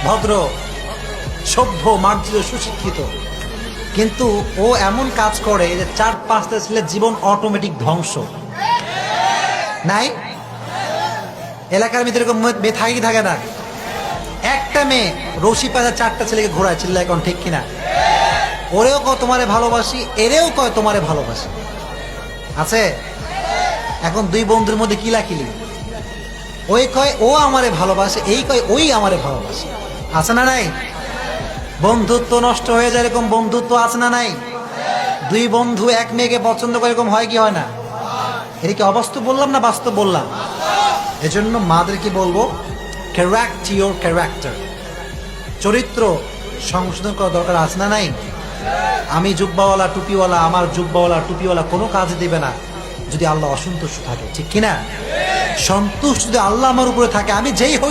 ভদ্র, সভ্য, মার্জিত, সুশিক্ষিত, কিন্তু ও এমন কাজ করে যে 4-5টা ছেলের জীবন অটোমেটিক ধ্বংস। নাই এলাকার ভিতরে এরকম মেয়ে থাকে কি থাকে না? একটা মেয়ে রশি পাতা 4টা ছেলেকে ঘোরায়, চিল্লা এখন ঠিক কিনা? ওরেও কয় তোমারে ভালোবাসি, এরেও কয় তোমারে ভালোবাসি। আছে? এখন দুই বন্ধুর মধ্যে কিলাকিলি, ওই কয় ও আমারে ভালোবাসে, এই কয় ওই আমারে ভালোবাসে। আছে না নাই? বন্ধুত্ব নষ্ট হয়ে যায়, এরকম বন্ধুত্ব আছে না নাই? দুই বন্ধু এক মেয়েকে পছন্দ করে, এরকম হয় কি হয় না? এটা কি অবাস্তব বললাম না বাস্তব বললাম? এজন্য মাদেরকে বলবো, ক্যারেক্ট ইওর ক্যারেক্টার, চরিত্র সংশোধন করা দরকার আছে না নাই? আমি জুব্বাওয়ালা টুপিওয়ালা, আমার জুব্বাওয়ালা টুপিওয়ালা কোনো কাজে দিবে না যদি আল্লাহ অসন্তুষ্ট থাকে, ঠিক কিনা? সন্তুষ্ট যদি আল্লাহ আমার উপরে থাকে, আমি যেই হই